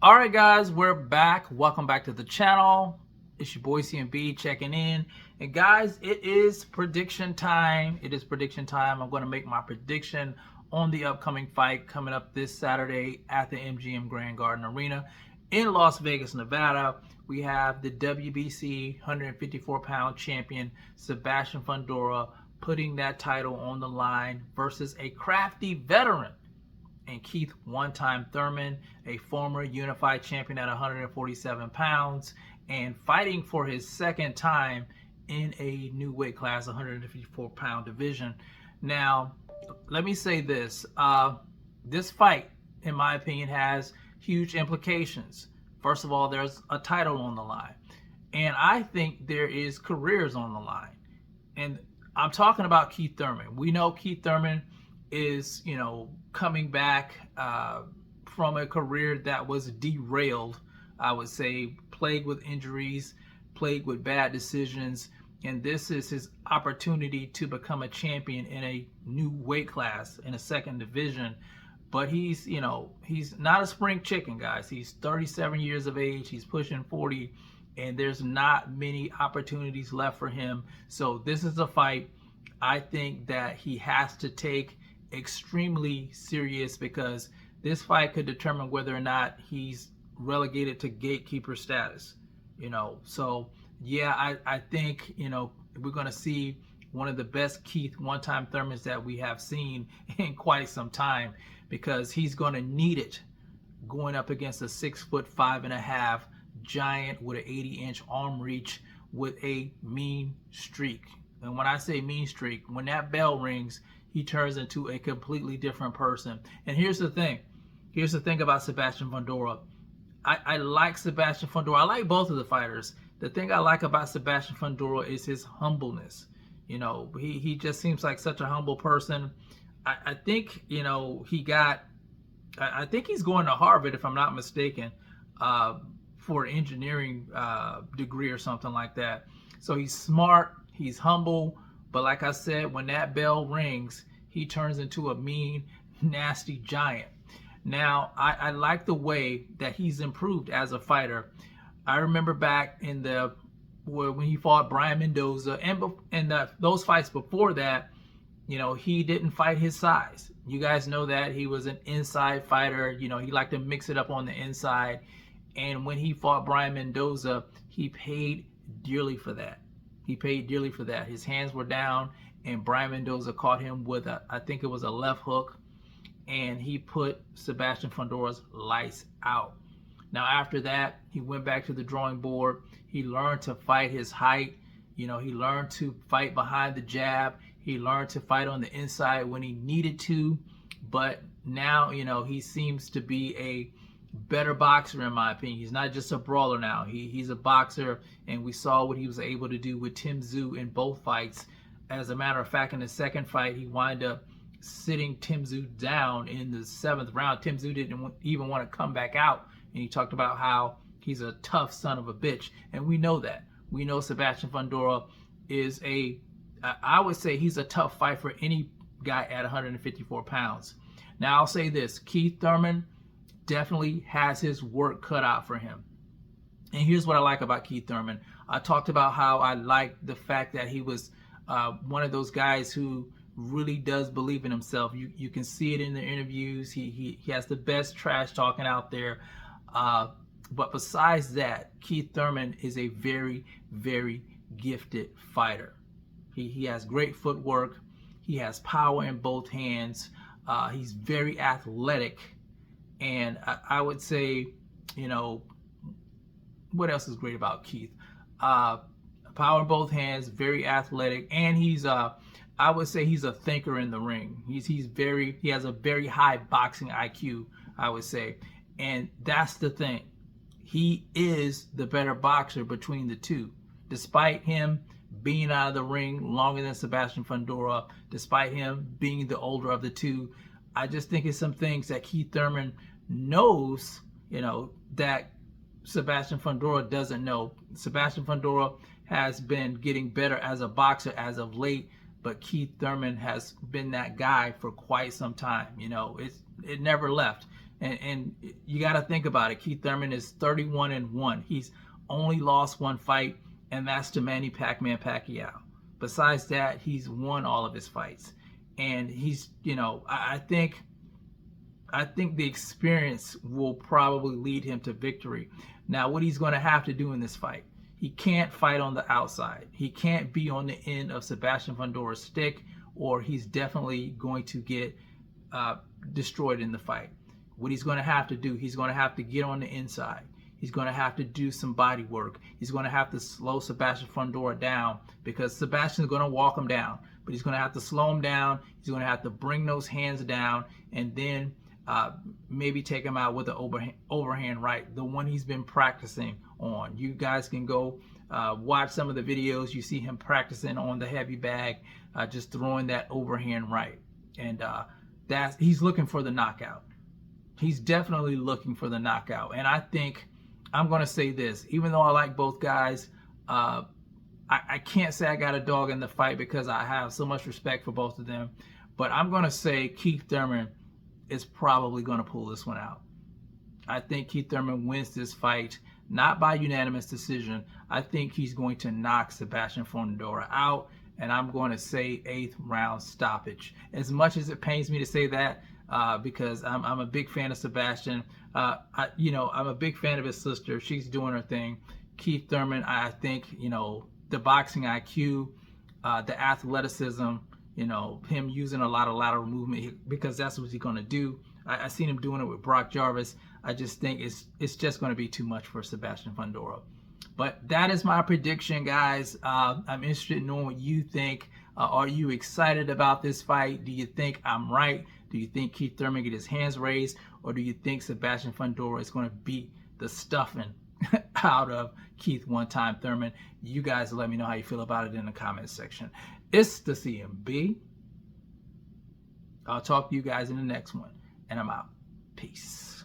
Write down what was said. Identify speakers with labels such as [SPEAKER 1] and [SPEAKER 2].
[SPEAKER 1] All right, guys, we're back. Welcome back to the channel. It's your boy CMB checking in. And guys, it is prediction time. I'm going to make my prediction on the upcoming fight coming up this Saturday at the MGM Grand Garden Arena in Las Vegas, Nevada. We have the WBC 154-pound champion Sebastian Fundora putting that title on the line versus a crafty veteran and Keith one-time Thurman, a former unified champion at 147 pounds, and fighting for his second time in a new weight class, 154-pound division. Now, let me say this. This fight, in my opinion, has huge implications. First of all, there's a title on the line. And I think there is careers on the line. And I'm talking about Keith Thurman. We know Keith Thurman is, coming back from a career that was derailed, I would say, plagued with injuries, plagued with bad decisions, and this is his opportunity to become a champion in a new weight class in a second division. But he's not a spring chicken, guys. He's 37 years of age, he's pushing 40, and there's not many opportunities left for him. So this is a fight I think that he has to take extremely serious, because this fight could determine whether or not he's relegated to gatekeeper status. So yeah, I think we're going to see one of the best Keith one-time Thurmans that we have seen in quite some time, because he's going to need it going up against a 6'5.5" giant with an 80-inch arm reach with a mean streak. And when I say mean streak, when that bell rings, he turns into a completely different person. And here's the thing about Sebastian Fundora. I like Sebastian Fundora. I like both of the fighters. The thing I like about Sebastian Fundora is his humbleness. He just seems like such a humble person. I think I think he's going to Harvard, if I'm not mistaken, for an engineering degree or something like that. So he's smart, he's humble, but like I said, when that bell rings, he turns into a mean, nasty giant. Now, I like the way that he's improved as a fighter. I remember back in when he fought Brian Mendoza, and those fights before that, he didn't fight his size. You guys know that he was an inside fighter. He liked to mix it up on the inside. And when he fought Brian Mendoza, he paid dearly for that. His hands were down, and Brian Mendoza caught him with I think it was a left hook, and he put Sebastian Fundora's lights out. Now after that, he went back to the drawing board. He learned to fight his height. He learned to fight behind the jab. He learned to fight on the inside when he needed to. But now, he seems to be a better boxer, in my opinion. He's not just a brawler now. He's a boxer, and we saw what he was able to do with Tim Tszyu in both fights. As a matter of fact, in the second fight, he wound up sitting Tim Tszyu down in the 7th round. Tim Tszyu didn't even want to come back out, and he talked about how he's a tough son of a bitch, and we know that. We know Sebastian Fundora is I would say he's a tough fight for any guy at 154 pounds. Now, I'll say this. Keith Thurman definitely has his work cut out for him. And here's what I like about Keith Thurman. I talked about how I like the fact that he was one of those guys who really does believe in himself. You can see it in the interviews. He has the best trash talking out there. But besides that, Keith Thurman is a very, very gifted fighter. He has great footwork. He has power in both hands. He's very athletic. And I would say, what else is great about Keith? Power in both hands, very athletic, and he's I would say he's a thinker in the ring. He has a very high boxing IQ, I would say. And that's the thing. He is the better boxer between the two. Despite him being out of the ring longer than Sebastian Fundora, despite him being the older of the two, I just think it's some things that Keith Thurman knows, that Sebastian Fundora doesn't know. Sebastian Fundora has been getting better as a boxer as of late, but Keith Thurman has been that guy for quite some time. It never left. And you got to think about it. Keith Thurman is 31-1. He's only lost one fight, and that's to Manny Pacquiao. Besides that, he's won all of his fights, and he's, you know, I think the experience will probably lead him to victory. Now, what he's going to have to do in this fight, he can't fight on the outside. He can't be on the end of Sebastian Fundora's stick, or he's definitely going to get destroyed in the fight. What he's going to have to do, he's going to have to get on the inside. He's going to have to do some body work. He's going to have to slow Sebastian Fundora down, because Sebastian's going to walk him down, but he's going to have to slow him down. He's going to have to bring those hands down, and then maybe take him out with an overhand right, the one he's been practicing on. You guys can go watch some of the videos. You see him practicing on the heavy bag, just throwing that overhand right, and he's looking for the knockout. He's definitely looking for the knockout. And I think, I'm going to say this, even though I like both guys, I can't say I got a dog in the fight because I have so much respect for both of them. But I'm going to say Keith Thurman is probably going to pull this one out. I think Keith Thurman wins this fight, not by unanimous decision. I think he's going to knock Sebastian Fundora out, and I'm going to say 8th round stoppage. As much as it pains me to say that, because I'm a big fan of Sebastian. I'm a big fan of his sister. She's doing her thing. Keith Thurman, I think, the boxing IQ, the athleticism, him using a lot of lateral movement, because that's what he's going to do. I seen him doing it with Brock Jarvis. I just think it's just going to be too much for Sebastian Fundora. But that is my prediction, guys. I'm interested in knowing what you think. Are you excited about this fight? Do you think I'm right? Do you think Keith Thurman get his hands raised? Or do you think Sebastian Fundora is going to beat the stuffing out of Keith one-time Thurman? You guys let me know how you feel about it in the comments section. It's the CMB. I'll talk to you guys in the next one. And I'm out. Peace.